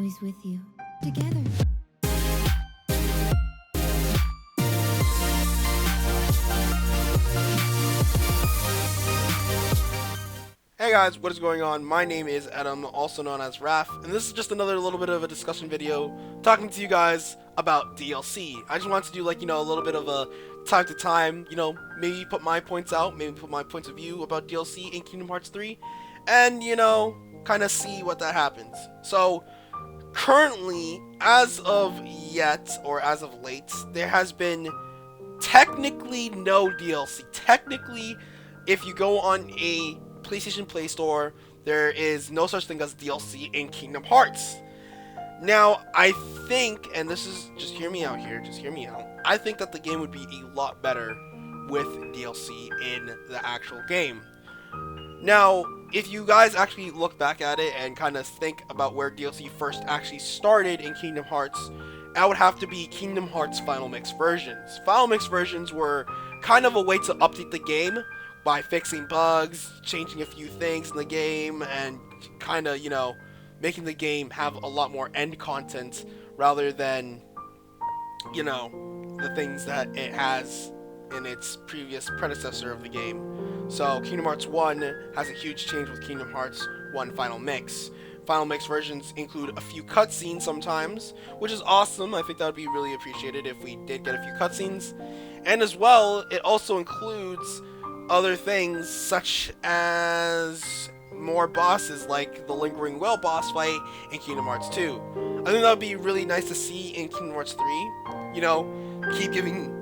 always with you. Together. Hey guys, what is going on? My name is Adam, also known as Raph, and this is just another little bit of a discussion video talking to you guys about DLC. I just wanted to do like, a little bit of a time to time, maybe put my points out, maybe put my points of view about DLC in Kingdom Hearts 3, and, kind of see what that happens. So, currently, as of yet, or as of late, there has been technically no DLC. Technically, if you go on a PlayStation Play Store, there is no such thing as DLC in Kingdom Hearts. Now, I think, and this is, just hear me out here, just hear me out, I think that the game would be a lot better with DLC in the actual game. Now, if you guys actually look back at it and kind of think about where DLC first actually started in Kingdom Hearts, that would have to be Kingdom Hearts Final Mix versions. Final Mix versions were kind of a way to update the game by fixing bugs, changing a few things in the game, and kind of, making the game have a lot more end content rather than, the things that it has in its previous predecessor of the game. So Kingdom Hearts 1 has a huge change with Kingdom Hearts 1 Final Mix. Final Mix versions include a few cutscenes sometimes, which is awesome. I think that would be really appreciated if we did get a few cutscenes. And as well, it also includes other things such as more bosses like the Lingering Well boss fight in Kingdom Hearts 2. I think that would be really nice to see in Kingdom Hearts 3. Keep giving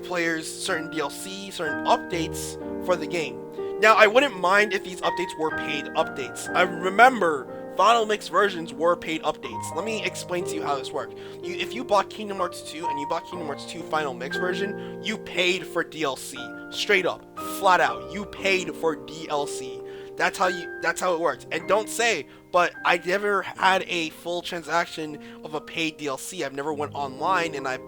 players certain DLC, certain updates for the game. Now, I wouldn't mind if these updates were paid updates. I remember Final Mix versions were paid updates. Let me explain to you how this worked. If you bought Kingdom Hearts 2 and you bought Kingdom Hearts 2 Final Mix version, you paid for DLC. Straight up, flat out, you paid for DLC. That's how it works. And don't say, but I never had a full transaction of a paid DLC. I've never went online and I,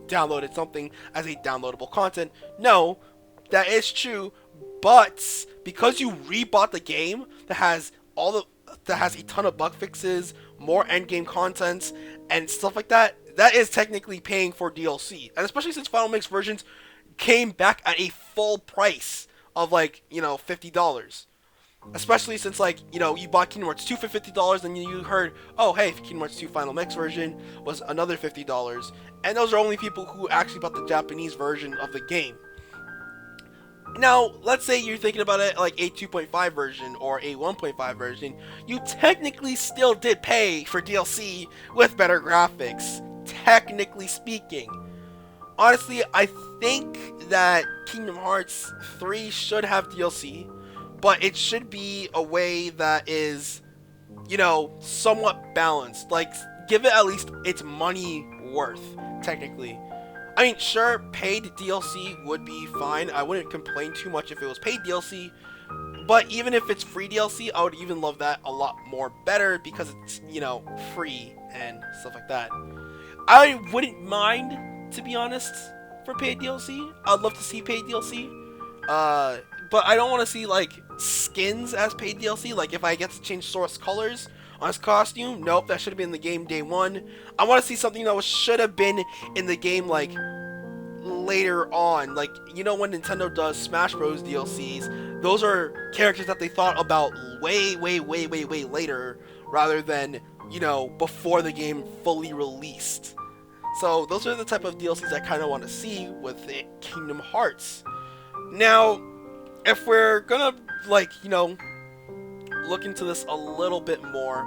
downloaded something as a downloadable content. No, that is true, but because you rebought the game that has a ton of bug fixes, more endgame content, and stuff like that, that is technically paying for DLC. And especially since Final Mix versions came back at a full price of $50. Especially since you bought Kingdom Hearts 2 for $50 and you heard, oh hey, Kingdom Hearts 2 Final Mix version was another $50. And those are only people who actually bought the Japanese version of the game. Now, let's say you're thinking about it like a 2.5 version or a 1.5 version, you technically still did pay for DLC with better graphics, technically speaking. Honestly, I think that Kingdom Hearts 3 should have DLC, but it should be a way that is, somewhat balanced. Give it at least its money worth, technically. I mean, sure, paid DLC would be fine. I wouldn't complain too much if it was paid DLC. But even if it's free DLC, I would even love that a lot more better because it's, free and stuff like that. I wouldn't mind, to be honest, for paid DLC. I'd love to see paid DLC. But I don't want to see, skins as paid DLC. If I get to change Sora's colors on his costume, nope, that should have been in the game day one. I want to see something that should have been in the game, later on. When Nintendo does Smash Bros. DLCs, those are characters that they thought about way later, rather than, before the game fully released. So, those are the type of DLCs I kind of want to see with Kingdom Hearts. Now, if we're gonna, look into this a little bit more,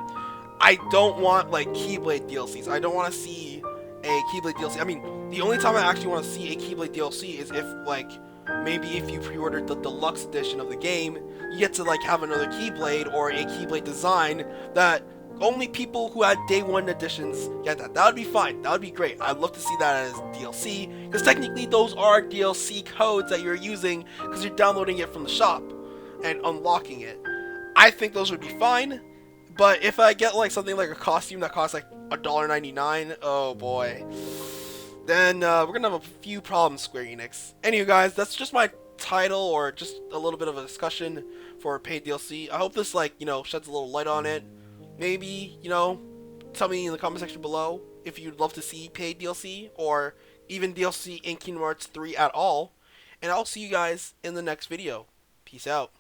I don't want, Keyblade DLCs. I don't want to see a Keyblade DLC. I mean, the only time I actually want to see a Keyblade DLC is if, maybe if you pre-ordered the deluxe edition of the game, you get to, have another Keyblade or a Keyblade design that only people who had day one editions get that. That would be fine. That would be great. I'd love to see that as DLC, because technically those are DLC codes that you're using because you're downloading it from the shop and unlocking it. I think those would be fine, but if I get something like a costume that costs $1.99, oh boy, then we're gonna have a few problems, Square Enix. Anyway, guys, that's just my title, or just a little bit of a discussion for paid DLC. I hope this sheds a little light on it. Maybe Tell me in the comment section below if you'd love to see paid DLC or even DLC in Kingdom Hearts 3 at all. And I'll see you guys in the next video. Peace out.